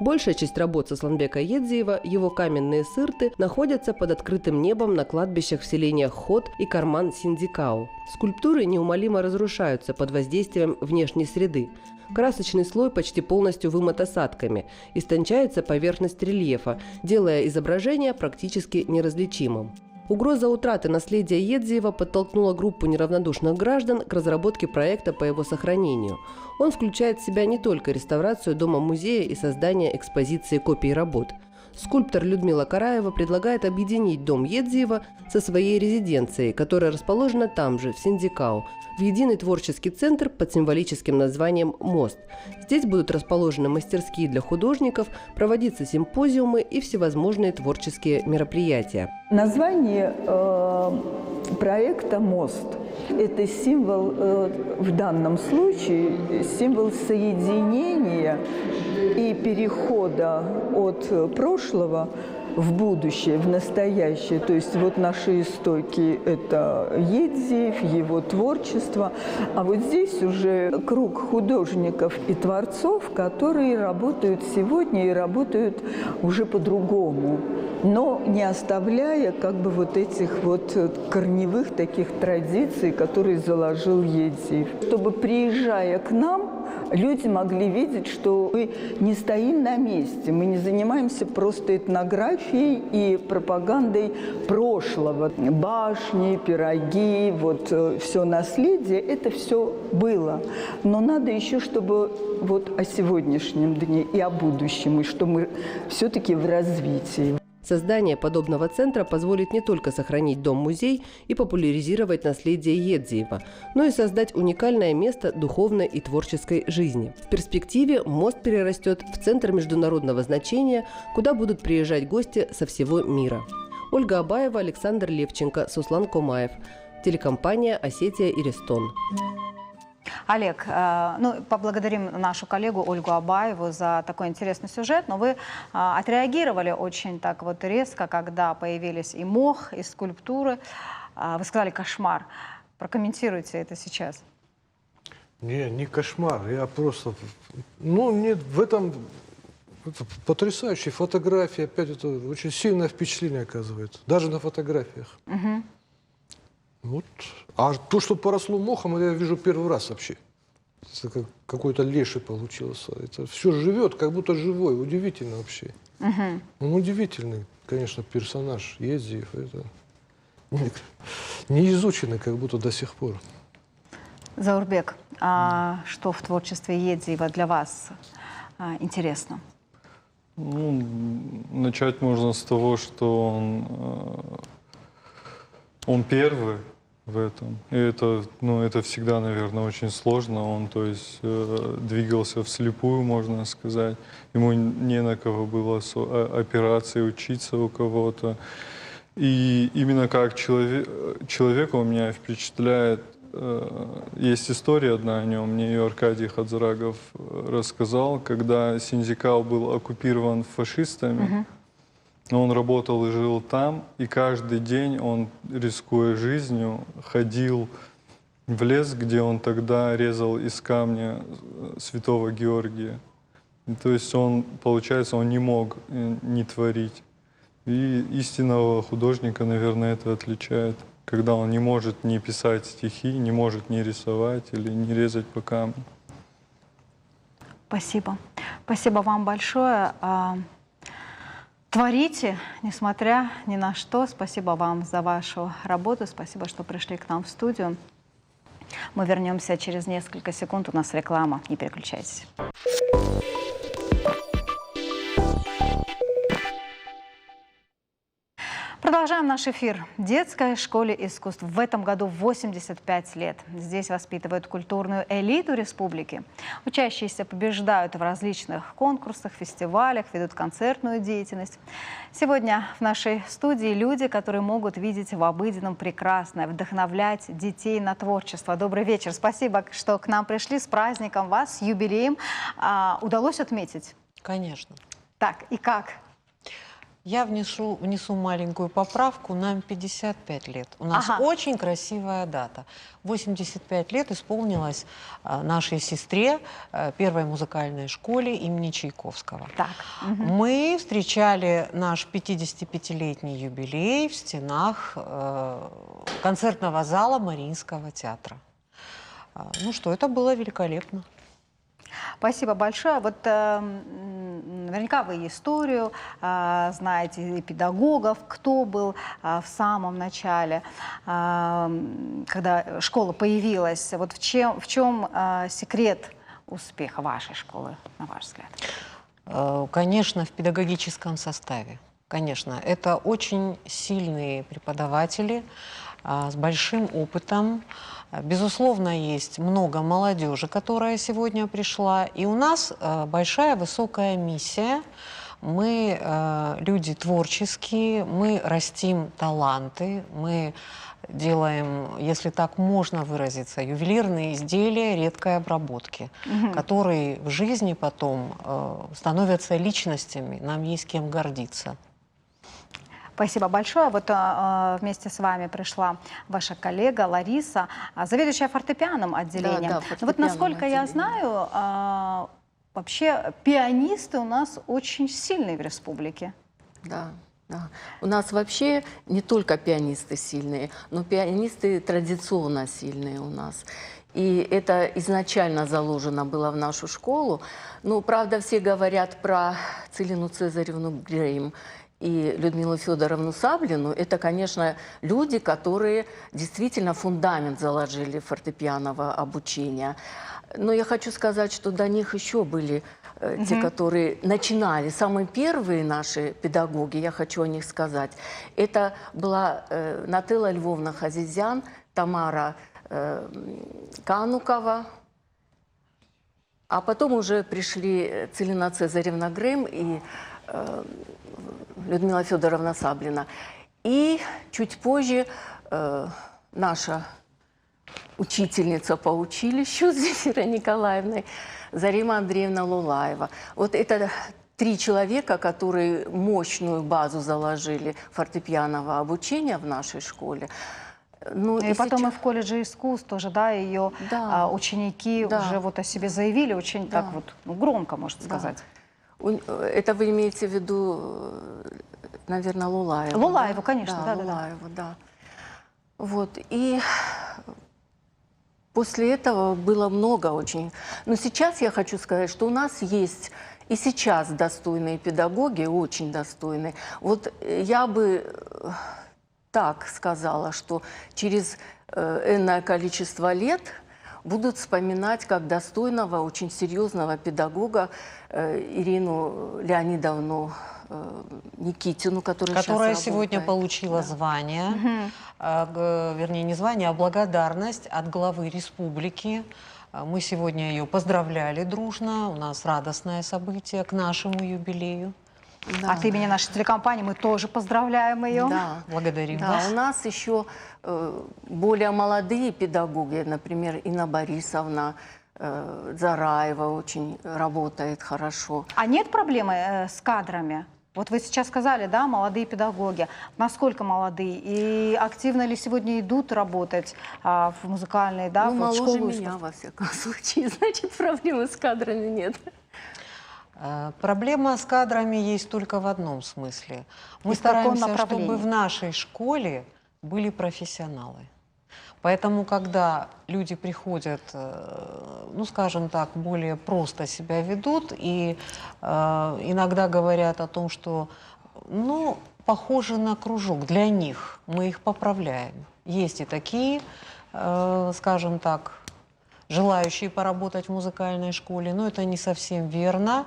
[SPEAKER 8] Большая часть работ Сосланбека Едзиева, его каменные сырты, находятся под открытым небом на кладбищах в селениях Ход и Карман-Синдикау. Скульптуры неумолимо разрушаются под воздействием внешней среды. Красочный слой почти полностью вымыт осадками, истончается поверхность рельефа, делая изображение практически неразличимым. Угроза утраты наследия Едзиева подтолкнула группу неравнодушных граждан к разработке проекта по его сохранению. Он включает в себя не только реставрацию дома-музея и создание экспозиции копий работ. Скульптор Людмила Караева предлагает объединить дом Едзиева со своей резиденцией, которая расположена там же, в Синдикау, в единый творческий центр под символическим названием «Мост». Здесь будут расположены мастерские для художников, проводиться симпозиумы и всевозможные творческие мероприятия.
[SPEAKER 11] Название проекта «Мост» – это символ, в данном случае, символ соединения и перехода от прошлого в будущее, в настоящее. То есть вот наши истоки – это Едзиев, его творчество. А вот здесь уже круг художников и творцов, которые работают сегодня и работают уже по-другому, но не оставляя как бы вот этих вот корневых таких традиций, которые заложил Едзиев. Чтобы, приезжая к нам, люди могли видеть, что мы не стоим на месте, мы не занимаемся просто этнографией и пропагандой прошлого. Башни, пироги, вот все наследие, это все было. Но надо еще, чтобы вот о сегодняшнем дне и о будущем, и что мы все-таки в развитии.
[SPEAKER 8] Создание подобного центра позволит не только сохранить дом-музей и популяризировать наследие Едзиева, но и создать уникальное место духовной и творческой жизни. В перспективе мост перерастет в центр международного значения, куда будут приезжать гости со всего мира. Ольга Абаева, Александр Левченко, Суслан Комаев. Телекомпания «Осетия и Рестон».
[SPEAKER 1] Олег, поблагодарим нашу коллегу Ольгу Абаеву за такой интересный сюжет, но вы отреагировали очень так вот резко, когда появились и мох, и скульптуры. Вы сказали «кошмар». Прокомментируйте это сейчас.
[SPEAKER 7] Не кошмар, я просто... нет, в этом это потрясающие фотографии, опять это очень сильное впечатление оказывает, даже на фотографиях.
[SPEAKER 1] Угу.
[SPEAKER 7] Вот. А то, что поросло мохом, это я вижу первый раз вообще. Это как какой-то леший получился. Это все живет, как будто живой. Удивительно вообще.
[SPEAKER 1] Угу.
[SPEAKER 7] Он удивительный, конечно, персонаж Едзиев. Это не изученный, как будто до сих пор.
[SPEAKER 1] Заурбек, а что в творчестве Едзиева для вас интересно?
[SPEAKER 6] Начать можно с того, что он первый в этом. И это всегда, наверное, очень сложно. Он, то есть, двигался вслепую, можно сказать. Ему не на кого было опираться и учиться у кого-то. И именно как человека у меня впечатляет, есть история одна о нем, мне ее Аркадий Хадзрагов рассказал, когда Синдикау был оккупирован фашистами. Он работал и жил там, и каждый день он, рискуя жизнью, ходил в лес, где он тогда резал из камня святого Георгия. И то есть он, получается, он не мог не творить. И истинного художника, наверное, это отличает. Когда он не может не писать стихи, не может не рисовать или не резать по камню.
[SPEAKER 1] Спасибо. Спасибо вам большое. Творите, несмотря ни на что. Спасибо вам за вашу работу. Спасибо, что пришли к нам в студию. Мы вернемся через несколько секунд. У нас реклама. Не переключайтесь. Продолжаем наш эфир. Детской школе искусств в этом году 85 лет. Здесь воспитывают культурную элиту республики. Учащиеся побеждают в различных конкурсах, фестивалях, ведут концертную деятельность. Сегодня в нашей студии люди, которые могут видеть в обыденном прекрасное, вдохновлять детей на творчество. Добрый вечер. Спасибо, что к нам пришли. С праздником вас, с юбилеем. Удалось отметить?
[SPEAKER 12] Конечно.
[SPEAKER 1] Так, и как?
[SPEAKER 12] Я внесу маленькую поправку. Нам 55 лет. У нас очень красивая дата. 85 лет исполнилось нашей сестре, первой музыкальной школе имени Чайковского.
[SPEAKER 1] Так.
[SPEAKER 12] Мы встречали наш 55-летний юбилей в стенах концертного зала Мариинского театра. Ну что, это было великолепно.
[SPEAKER 1] Спасибо большое. Вот наверняка вы историю знаете, и педагогов, кто был в самом начале, когда школа появилась. Вот в чем секрет успеха вашей школы, на ваш взгляд?
[SPEAKER 12] Конечно, в педагогическом составе. Конечно, это очень сильные преподаватели с большим опытом. Безусловно, есть много молодежи, которая сегодня пришла. И у нас большая высокая миссия. Мы люди творческие, мы растим таланты, мы делаем, если так можно выразиться, ювелирные изделия редкой обработки, которые в жизни потом становятся личностями, нам есть кем гордиться.
[SPEAKER 1] Спасибо большое. Вот вместе с вами пришла ваша коллега Лариса, заведующая фортепианым отделением.
[SPEAKER 13] Да,
[SPEAKER 1] вот насколько я знаю, вообще пианисты у нас очень сильные в республике.
[SPEAKER 13] Да, да. У нас вообще не только пианисты сильные, но пианисты традиционно сильные у нас. И это изначально заложено было в нашу школу. Ну, правда, все говорят про Целину Цезаревну Грейм и Людмилу Федоровну Саблину. Это, конечно, люди, которые действительно фундамент заложили фортепианного обучения. Но я хочу сказать, что до них еще были те, которые начинали. Самые первые наши педагоги, я хочу о них сказать, это была Нателла Львовна Хазизян, Тамара Канукова, а потом уже пришли Целина Цезаревна Грейм и Людмила Федоровна Саблина. И чуть позже наша учительница по училищу Зефира Николаевна Зарима Андреевна Лулаева. Вот это три человека, которые мощную базу заложили фортепианного обучения в нашей школе. Ну,
[SPEAKER 1] и потом и в колледже искусств тоже, да, ее ученики уже вот о себе заявили очень так вот громко, можно сказать.
[SPEAKER 13] Это вы имеете в виду, наверное, Лулаеву?
[SPEAKER 1] Лулаеву,
[SPEAKER 13] да?
[SPEAKER 1] конечно, да.
[SPEAKER 13] Лулаеву, да. Вот, и после этого было много очень. Но сейчас я хочу сказать, что у нас есть и сейчас достойные педагоги, очень достойные. Вот я бы так сказала, что через энное количество лет будут вспоминать как достойного, очень серьезного педагога Ирину Леонидовну Никитину,
[SPEAKER 12] которая сегодня получила звание, вернее не звание, а благодарность от главы республики. Мы сегодня ее поздравляли дружно, у нас радостное событие к нашему юбилею.
[SPEAKER 1] Да. От имени нашей телекомпании мы тоже поздравляем ее.
[SPEAKER 13] Да.
[SPEAKER 12] Благодарим вас.
[SPEAKER 13] У нас еще более молодые педагоги, например, Инна Борисовна Зараева очень работает хорошо.
[SPEAKER 1] А нет проблемы с кадрами? Вот вы сейчас сказали, да, молодые педагоги. Насколько молодые? И активно ли сегодня идут работать в музыкальные, да,
[SPEAKER 13] Ну,
[SPEAKER 1] в
[SPEAKER 13] моложе
[SPEAKER 1] школу
[SPEAKER 13] меня,
[SPEAKER 1] искусств?
[SPEAKER 13] во всяком случае. Значит, проблемы с кадрами нет.
[SPEAKER 12] Проблема с кадрами есть только в одном смысле. Мы
[SPEAKER 1] И в каком
[SPEAKER 12] стараемся,
[SPEAKER 1] направлении?
[SPEAKER 12] чтобы в нашей школе были профессионалы. Поэтому, когда люди приходят, ну, скажем так, более просто себя ведут и иногда говорят о том, что, ну, похоже на кружок для них, мы их поправляем. Есть и такие, скажем так, желающие поработать в музыкальной школе, но это не совсем верно.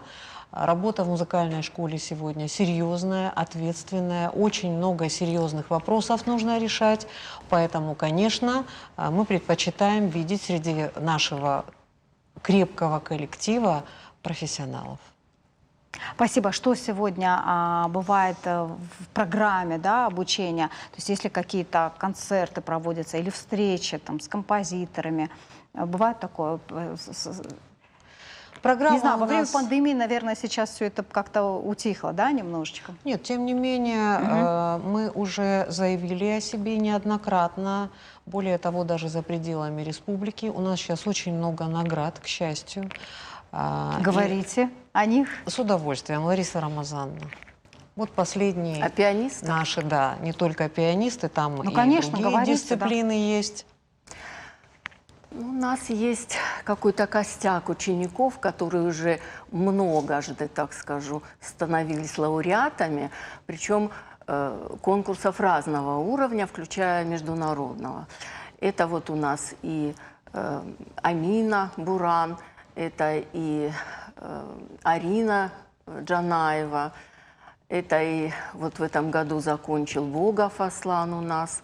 [SPEAKER 12] Работа в музыкальной школе сегодня серьезная, ответственная, очень много серьезных вопросов нужно решать, поэтому, конечно, мы предпочитаем видеть среди нашего крепкого коллектива профессионалов.
[SPEAKER 1] Спасибо. Что сегодня бывает в программе, да, обучения? То есть если какие-то концерты проводятся или встречи там, с композиторами, бывает такое?
[SPEAKER 12] Программа
[SPEAKER 1] не знаю, во время
[SPEAKER 12] нас...
[SPEAKER 1] пандемии, наверное, сейчас все это как-то утихло, да, немножечко?
[SPEAKER 12] Нет, тем не менее, мы уже заявили о себе неоднократно. Более того, даже за пределами республики. У нас сейчас очень много наград, к счастью.
[SPEAKER 1] Говорите о них.
[SPEAKER 12] С удовольствием. Лариса Рамазановна. Вот последние
[SPEAKER 13] А пианисты?
[SPEAKER 12] наши, да, не только пианисты, там
[SPEAKER 1] Ну,
[SPEAKER 12] и
[SPEAKER 1] конечно,
[SPEAKER 12] другие
[SPEAKER 1] говорите,
[SPEAKER 12] дисциплины есть.
[SPEAKER 13] У нас есть какой-то костяк учеников, которые уже многожды, так скажу, становились лауреатами, причем конкурсов разного уровня, включая международного. Это вот у нас и Амина Буран, это и Арина Джанаева, это и вот в этом году закончил Богов Аслан у нас.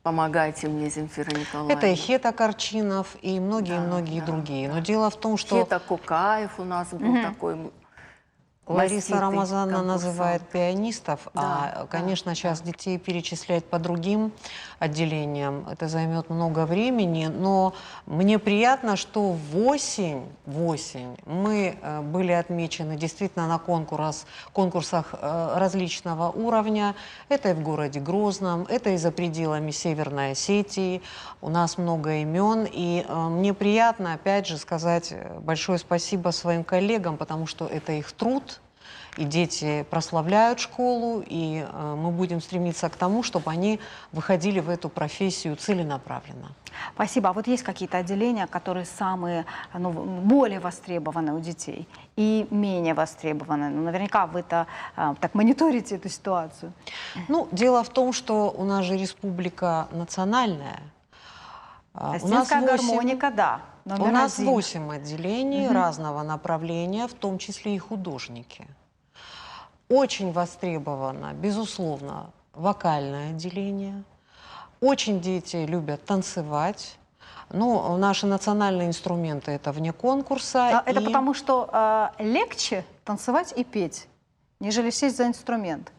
[SPEAKER 13] Помогайте мне, Земфира Николаевна.
[SPEAKER 12] Это и Хета Корчинов, и многие-многие другие. Но дело в том, что...
[SPEAKER 13] Хета Кукаев у нас был такой...
[SPEAKER 12] Лариса Рамазановна
[SPEAKER 13] конкурсант.
[SPEAKER 12] называет пианистов,
[SPEAKER 13] Да,
[SPEAKER 12] конечно, сейчас детей перечислять по другим отделениям, это займет много времени, но мне приятно, что в осень мы были отмечены действительно на конкурсах различного уровня. Это и в городе Грозном, это и за пределами Северной Осетии. У нас много имен, и мне приятно, опять же, сказать большое спасибо своим коллегам, потому что это их труд, и дети прославляют школу, и мы будем стремиться к тому, чтобы они выходили в эту профессию целенаправленно.
[SPEAKER 1] Спасибо. А вот есть какие-то отделения, которые самые, более востребованы у детей и менее востребованы? Ну, наверняка вы-то так мониторите эту ситуацию.
[SPEAKER 12] Ну, дело в том, что у нас же республика национальная.
[SPEAKER 1] Осетинская гармоника, да.
[SPEAKER 12] У нас 8 отделений разного направления, в том числе и художники. Очень востребовано, безусловно, вокальное отделение. Очень дети любят танцевать. Ну, наши национальные инструменты – это вне конкурса.
[SPEAKER 1] Это потому что легче танцевать и петь, нежели сесть за инструмент?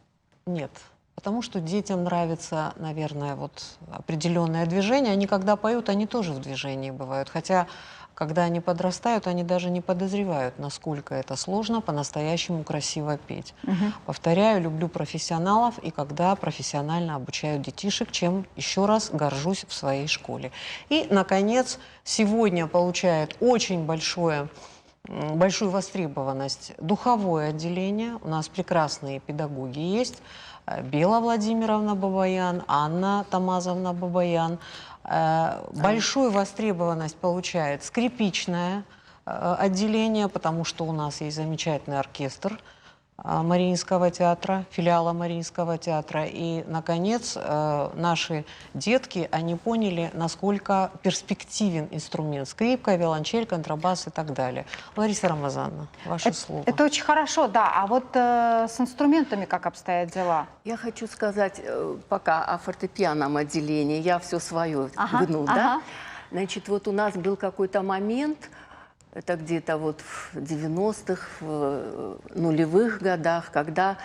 [SPEAKER 12] Нет. Потому что детям нравится, наверное, вот определенное движение. Они, когда поют, они тоже в движении бывают. Хотя, когда они подрастают, они даже не подозревают, насколько это сложно по-настоящему красиво петь. Повторяю, люблю профессионалов, и когда профессионально обучают детишек, чем, еще раз, горжусь в своей школе. И, наконец, сегодня получает очень большую востребованность духовое отделение. У нас прекрасные педагоги есть. Бела Владимировна Бабаян, Анна Тамазовна Бабаян. Большую востребованность получает скрипичное отделение, потому что у нас есть замечательный оркестр Мариинского театра, филиала Мариинского театра. И, наконец, наши детки, они поняли, насколько перспективен инструмент. Скрипка, виолончель, контрабас и так далее. Лариса Рамазановна, ваше слово.
[SPEAKER 1] Это очень хорошо, да. А вот с инструментами как обстоят дела?
[SPEAKER 13] Я хочу сказать пока о фортепианном отделении. Я все свое гну, да? Значит, вот у нас был какой-то момент, это где-то вот в 90-х, в нулевых годах, когда,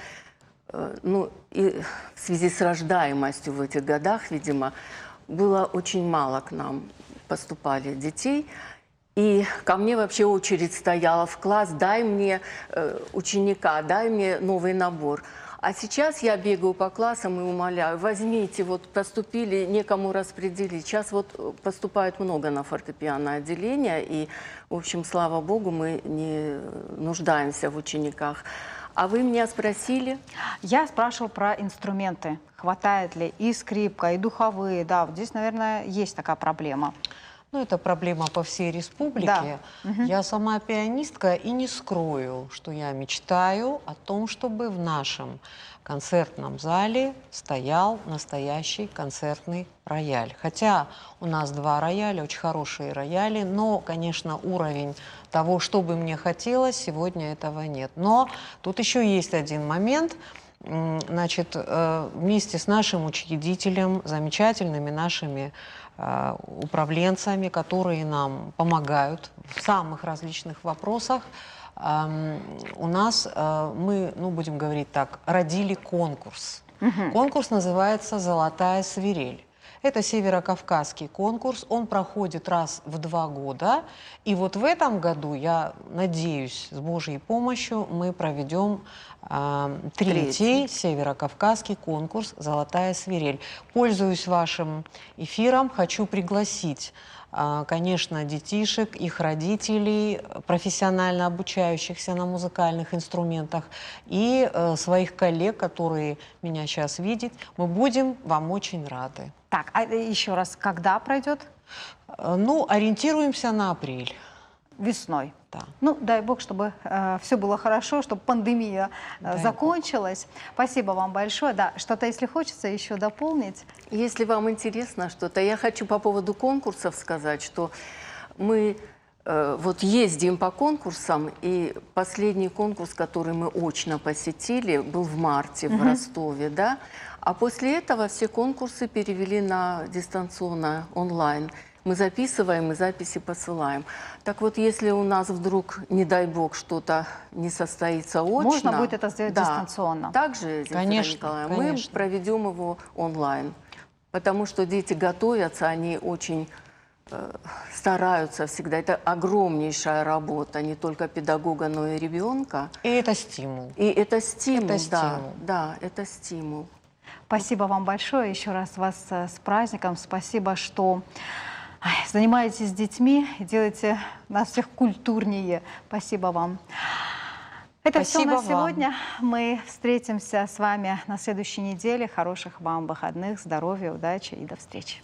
[SPEAKER 13] ну, и в связи с рождаемостью в этих годах, видимо, было очень мало к нам поступали детей. И ко мне вообще очередь стояла в класс: дай мне ученика, дай мне новый набор. А сейчас я бегаю по классам и умоляю: возьмите, вот поступили, некому распределить. Сейчас вот поступает много на фортепианное отделение, и, в общем, слава богу, мы не нуждаемся в учениках. А вы меня спросили?
[SPEAKER 1] Я спрашивала про инструменты. Хватает ли и скрипка, и духовые? Да, вот здесь, наверное, есть такая проблема.
[SPEAKER 12] Ну, это проблема по всей республике.
[SPEAKER 1] Да.
[SPEAKER 12] Я сама пианистка и не скрою, что я мечтаю о том, чтобы в нашем концертном зале стоял настоящий концертный рояль. Хотя у нас 2 рояля, очень хорошие рояли, но, конечно, уровень того, что бы мне хотелось, сегодня этого нет. Но тут еще есть один момент. Значит, вместе с нашим учредителем, замечательными нашими управленцами, которые нам помогают в самых различных вопросах, у нас, мы, ну, будем говорить так, родили конкурс. Конкурс называется «Золотая свирель». Это северокавказский конкурс, он проходит раз в 2 года. И вот в этом году, я надеюсь, с Божьей помощью мы проведем 3-й северокавказский конкурс «Золотая свирель». Пользуюсь вашим эфиром, хочу пригласить, конечно, детишек, их родителей, профессионально обучающихся на музыкальных инструментах, и своих коллег, которые меня сейчас видят. Мы будем вам очень рады.
[SPEAKER 1] Так, а еще раз, когда пройдет?
[SPEAKER 12] Ну, ориентируемся на апрель.
[SPEAKER 1] Весной.
[SPEAKER 12] Да.
[SPEAKER 1] Ну, дай бог, чтобы все было хорошо, чтобы пандемия закончилась. Спасибо вам большое. Да, что-то, если хочется, еще дополнить.
[SPEAKER 13] Если вам интересно что-то, я хочу по поводу конкурсов сказать, что мы вот ездим по конкурсам, и последний конкурс, который мы очно посетили, был в марте в Ростове, да, а после этого все конкурсы перевели на дистанционно, онлайн. Мы записываем и записи посылаем. Так вот, если у нас вдруг, не дай бог, что-то не состоится очно...
[SPEAKER 1] Можно будет это сделать дистанционно.
[SPEAKER 13] Также,
[SPEAKER 12] конечно,
[SPEAKER 13] Николаевна,
[SPEAKER 12] конечно.
[SPEAKER 13] мы проведем его онлайн. Потому что дети готовятся, они очень стараются всегда. Это огромнейшая работа, не только педагога, но и ребенка.
[SPEAKER 12] И это стимул.
[SPEAKER 13] И это стимул,
[SPEAKER 12] Это стимул.
[SPEAKER 13] да, это стимул.
[SPEAKER 1] Спасибо вам большое. Еще раз вас с праздником. Спасибо, что занимаетесь с детьми и делаете нас всех культурнее. Спасибо вам. Это все на сегодня. Мы встретимся с вами на следующей неделе. Хороших вам выходных, здоровья, удачи и до встречи.